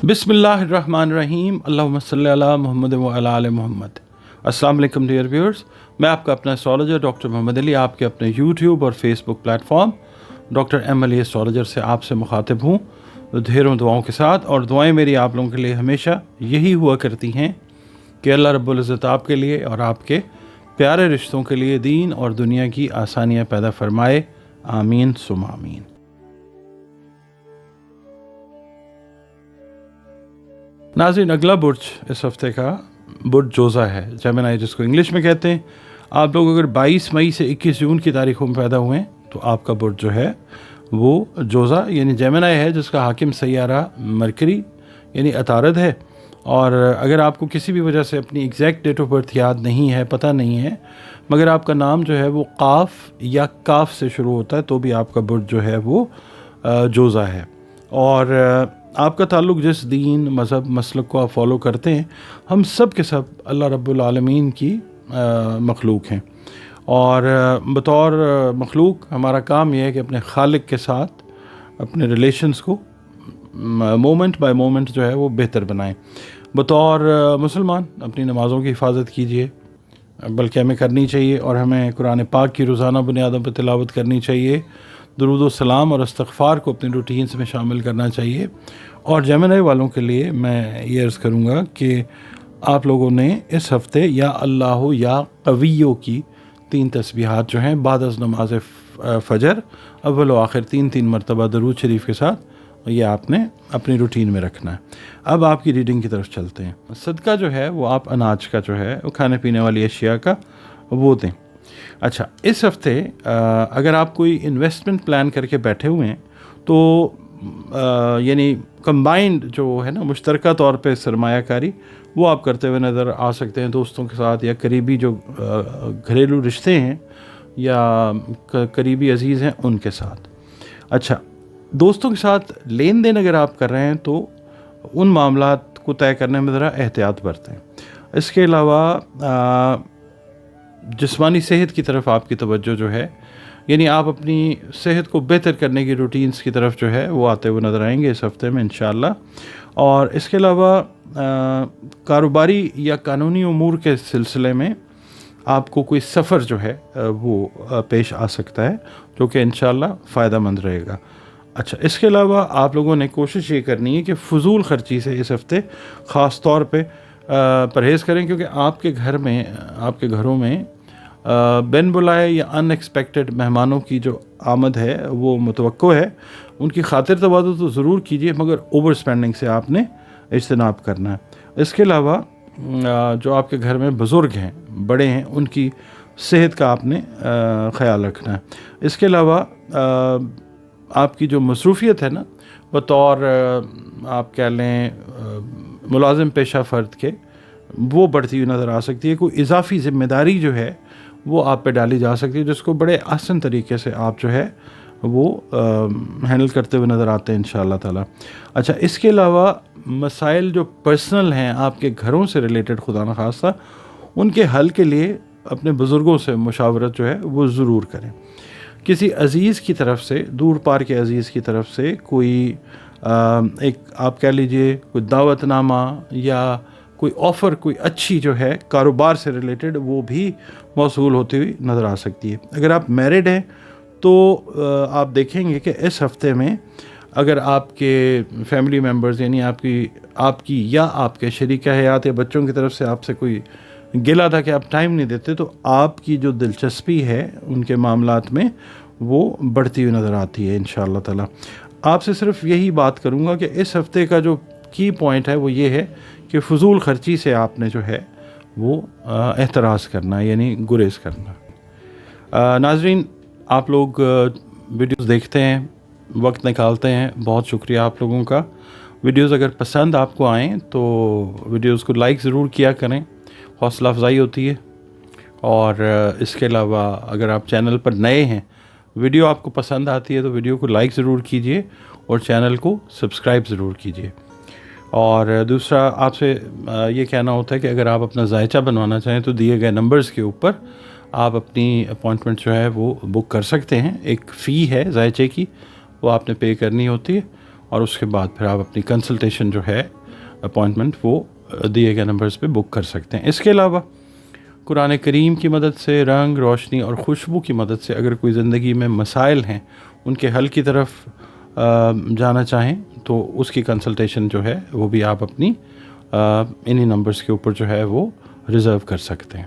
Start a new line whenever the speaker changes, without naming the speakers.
बिस्मिल्लाहिर्रहमानिर्रहीम अल्लाहुम्मा सल्ली अला मुहम्मद व अला आले मुहम्मद। अस्सलाम वालेकुम डियर व्यूअर्स, मैं आपका अपना एस्ट्रोलॉजर डॉक्टर मोहम्मद अली आपके अपने यूट्यूब और Facebook platform doctor M Ali astrologer से आपसे मुखातिब हूँ ढेरों दुआओं के साथ। और दुआएं मेरी आप लोगों के लिए हमेशा यही हुआ करती हैं कि अल्लाह रब्बुल इज़्ज़त आपके लिए और आपके प्यारे रिश्तों के लिए दीन और दुनिया की आसानियाँ पैदा फरमाए। आमीन सुम आमीन। नाज़रीन, अगला बुर्ज इस हफ्ते का बुर्ज जोज़ा है, जेमिनी जिसको इंग्लिश में कहते हैं। आप लोग अगर 22 मई से 21 जून की तारीखों में पैदा हुए हैं तो आपका बुर्ज जो है वो जोज़ा यानी जेमिनी है, जिसका हाकिम सैयारा मरकरी यानी अतारद है। और अगर आपको किसी भी वजह से अपनी एग्जैक्ट डेट ऑफ बर्थ याद नहीं है, पता नहीं है, मगर आपका नाम जो है वो काफ या काफ से शुरू होता है, तो भी आपका बुर्ज जो है वो जोज़ा है। और आपका ताल्लुक़ जिस दीन मज़हब मसलक को आप फॉलो करते हैं, हम सब के सब अल्लाह रब्बुल आलमीन की मखलूक हैं। और बतौर मखलूक हमारा काम यह है कि अपने खालिक के साथ अपने रिलेशंस को मोमेंट बाय मोमेंट जो है वो बेहतर बनाएं। बतौर मुसलमान अपनी नमाज़ों की हिफाजत कीजिए, बल्कि हमें करनी चाहिए, और हमें कुरान पाक की रोज़ाना बुनियादों पर तिलावत करनी चाहिए। दुरूद व सलाम और इस्तग़फ़ार को अपनी रूटीन्स में शामिल करना चाहिए। और जेमिनी वालों के लिए मैं ये अर्ज़ करूँगा कि आप लोगों ने इस हफ़्ते या अल्लाह या कवियों की 3 तस्बीहात जो हैं बाद अज़ नमाज फ़जर अव्वल व आखिर 3 मरतबा दरूद शरीफ के साथ, ये आपने अपनी रूटीन में रखना है। अब आपकी रीडिंग की तरफ चलते हैं। सदका जो है वो आप अनाज का जो है वो खाने पीने वाली अशिया का वो दें। अच्छा, इस हफ्ते अगर आप कोई इन्वेस्टमेंट प्लान करके बैठे हुए हैं तो यानी कंबाइंड जो है ना, मुश्तरका तौर पे सरमायाकारी वो आप करते हुए नज़र आ सकते हैं दोस्तों के साथ, या करीबी जो घरेलू रिश्ते हैं या करीबी अजीज़ हैं उनके साथ। अच्छा, दोस्तों के साथ लेन देन अगर आप कर रहे हैं तो उन मामलात को तय करने में ज़रा एहतियात बरतें। इसके अलावा जिस्मानी सेहत की तरफ आपकी तवज्जो जो है, यानी आप अपनी सेहत को बेहतर करने की रूटीन्स की तरफ जो है वो आते हुए नज़र आएंगे इस हफ़्ते में इंशाअल्लाह। और इसके अलावा कारोबारी या कानूनी उमूर के सिलसिले में आपको कोई सफ़र जो है वो पेश आ सकता है, जो कि इंशाअल्लाह फ़ायदेमंद रहेगा। अच्छा, इसके अलावा आप लोगों ने कोशिश ये करनी है कि फ़ुज़ूल ख़र्ची से इस हफ़्ते ख़ास तौर पे परहेज़ करें, क्योंकि आपके घरों में बिन बुलाए या अनएक्सपेक्टेड मेहमानों की जो आमद है वो मुतवक्को है। उनकी खातिर तवाज़ुन तो ज़रूर कीजिए, मगर ओवर स्पेंडिंग से आपने इज्तनाब करना है। इसके अलावा जो आपके घर में बुज़ुर्ग हैं, बड़े हैं, उनकी सेहत का आपने ख़याल रखना है। इसके अलावा आपकी जो मसरूफ़ियत है ना, बतौर आप कह लें मुलाजिम पेशा फ़र्द के, वो बढ़ती हुई नज़र आ सकती है। कोई इजाफ़ी ज़िम्मेदारी जो है वो आप पे डाली जा सकती है, जिसको बड़े आसान तरीके से आप जो है वो हैंडल करते हुए नज़र आते हैं इंशाअल्लाह ताला। अच्छा, इसके अलावा मसाइल जो पर्सनल हैं आपके घरों से रिलेटेड, खुदा न खास्ता, उनके हल के लिए अपने बुज़ुर्गों से मुशावरत जो है वो ज़रूर करें। किसी अज़ीज़ की तरफ से, दूर पार के अज़ीज़ की तरफ से कोई एक आप कह लीजिए कोई दावतनामा या कोई ऑफ़र, कोई अच्छी जो है कारोबार से रिलेटेड, वो भी मौसूल होती हुई नज़र आ सकती है। अगर आप मैरिड हैं तो आप देखेंगे कि इस हफ़्ते में अगर आपके फैमिली मेम्बर्स यानी आपकी या आपके शरीक हयात या बच्चों की तरफ से आपसे कोई गिला था कि आप टाइम नहीं देते, तो आपकी जो दिलचस्पी है उनके मामलात में वो बढ़ती हुई नज़र आती है इंशाअल्लाह ताला। आपसे सिर्फ यही बात करूँगा कि इस हफ़्ते का जो की पॉइंट है वो ये है कि फ़ुज़ूल ख़र्ची से आपने जो है वो एहतराज़ करना, यानी गुरेज़ करना। नाज़रीन, आप लोग वीडियोस देखते हैं, वक्त निकालते हैं, बहुत शुक्रिया आप लोगों का। वीडियोस अगर पसंद आपको आएँ तो वीडियोस को लाइक ज़रूर किया करें, हौसला अफजाई होती है। और इसके अलावा अगर आप चैनल पर नए हैं, वीडियो आपको पसंद आती है तो वीडियो को लाइक ज़रूर कीजिए और चैनल को सब्सक्राइब ज़रूर कीजिए। और दूसरा आपसे ये कहना होता है कि अगर आप अपना जायचा बनवाना चाहें तो दिए गए नंबर्स के ऊपर आप अपनी अपॉइंटमेंट जो है वो बुक कर सकते हैं। एक फ़ी है जायचे की, वो आपने पे करनी होती है, اور اس کے بعد پھر آپ اپنی کنسلٹیشن جو ہے اپوائنٹمنٹ وہ دیے گئے نمبرز پہ بک کر سکتے ہیں۔ اس کے علاوہ قرآن کریم کی مدد سے، رنگ، روشنی اور خوشبو کی مدد سے اگر کوئی زندگی میں مسائل ہیں ان کے حل کی طرف جانا چاہیں تو اس کی کنسلٹیشن جو ہے وہ بھی آپ اپنی انہی نمبرز کے اوپر جو ہے وہ ریزرو کر سکتے ہیں۔